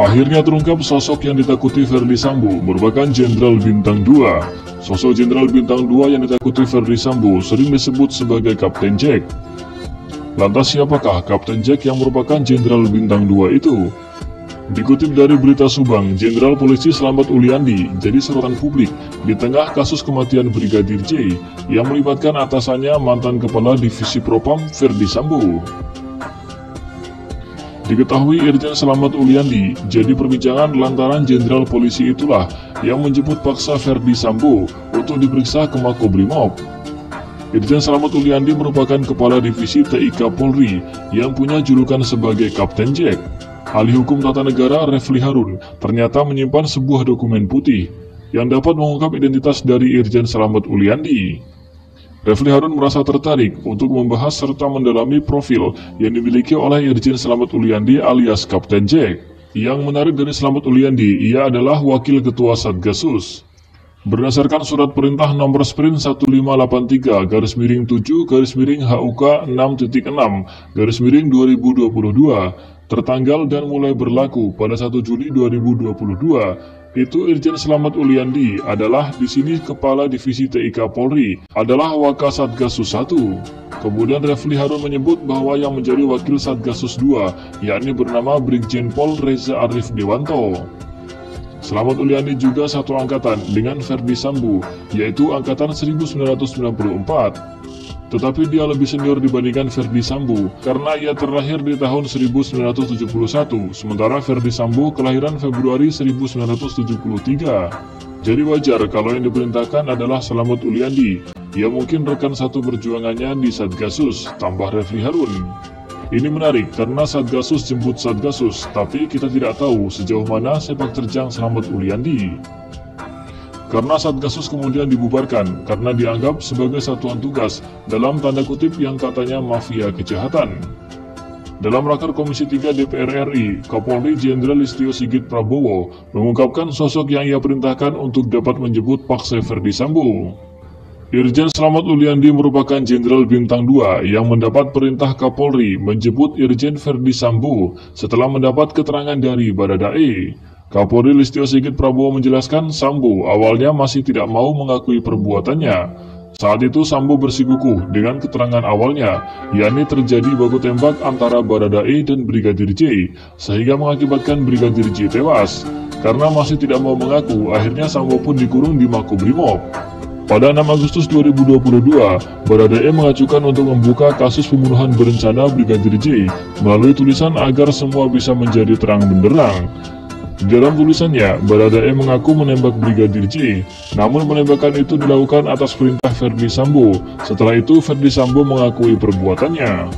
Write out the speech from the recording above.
Akhirnya terungkap sosok yang ditakuti Ferdy Sambo merupakan Jenderal Bintang 2. Sosok Jenderal Bintang 2 yang ditakuti Ferdy Sambo sering disebut sebagai Kapten Jack. Lantas siapakah Kapten Jack yang merupakan Jenderal Bintang 2 itu? Dikutip dari berita Subang, Jenderal Polisi Slamet Uliandi jadi sorotan publik di tengah kasus kematian Brigadir J yang melibatkan atasannya mantan Kepala Divisi Propam Ferdy Sambo. Diketahui Irjen Slamet Uliandi jadi perbincangan lantaran Jenderal Polisi itulah yang menjemput paksa Ferdy Sambo untuk diperiksa ke Makobrimob. Irjen Slamet Uliandi merupakan Kepala Divisi TIK Polri yang punya julukan sebagai Kapten Jack. Ahli Hukum Tata Negara Refli Harun ternyata menyimpan sebuah dokumen putih yang dapat mengungkap identitas dari Irjen Slamet Uliandi. Refli Harun merasa tertarik untuk membahas serta mendalami profil yang dimiliki oleh Irjen Slamet Uliandi alias Kapten Jack. Yang menarik dari Slamet Uliandi, ia adalah Wakil Ketua Satgasus. Berdasarkan surat perintah nomor sprint 1583-7-HUK 6.6-2022 tertanggal dan mulai berlaku pada 1 Juli 2022, itu Irjen Slamet Uliandi adalah di sini Kepala Divisi TIK Polri, adalah Wakasatgasus 1. Kemudian Refli Harun menyebut bahwa yang menjadi Wakil Satgasus 2, yakni bernama Brigjen Pol Reza Arif Dewanto. Slamet Uliandi juga satu angkatan dengan Ferdy Sambo, yaitu angkatan 1994. Tetapi dia lebih senior dibandingkan Ferdy Sambo karena ia terlahir di tahun 1971, sementara Ferdy Sambo kelahiran Februari 1973. Jadi wajar kalau yang diperintahkan adalah Slamet Uliandi. Ya mungkin rekan satu perjuangannya di Satgasus, tambah Refli Harun. Ini menarik karena Satgasus jemput Satgasus, tapi kita tidak tahu sejauh mana sepak terjang Slamet Uliandi. Karena Satgasus kemudian dibubarkan karena dianggap sebagai satuan tugas dalam tanda kutip yang katanya mafia kejahatan. Dalam raker Komisi 3 DPR RI, Kapolri Jenderal Listio Sigit Prabowo mengungkapkan sosok yang ia perintahkan untuk dapat menjemput paksa Ferdy Sambo. Irjen Slamet Uliandi merupakan Jenderal Bintang 2 yang mendapat perintah Kapolri menjemput Irjen Ferdy Sambo setelah mendapat keterangan dari Baradae. Kapolri Listio Sigit Prabowo menjelaskan Sambo awalnya masih tidak mau mengakui perbuatannya. Saat itu Sambo bersikukuh dengan keterangan awalnya, yakni terjadi baku tembak antara Baradae dan Brigadir J, sehingga mengakibatkan Brigadir J tewas. Karena masih tidak mau mengaku, akhirnya Sambo pun dikurung di Makobrimob. Pada 6 Agustus 2022, Baradae mengajukan untuk membuka kasus pembunuhan berencana Brigadir J melalui tulisan agar semua bisa menjadi terang benderang. Di dalam tulisannya, Baradae mengaku menembak Brigadir J, namun penembakan itu dilakukan atas perintah Ferdy Sambo. Setelah itu, Ferdy Sambo mengakui perbuatannya.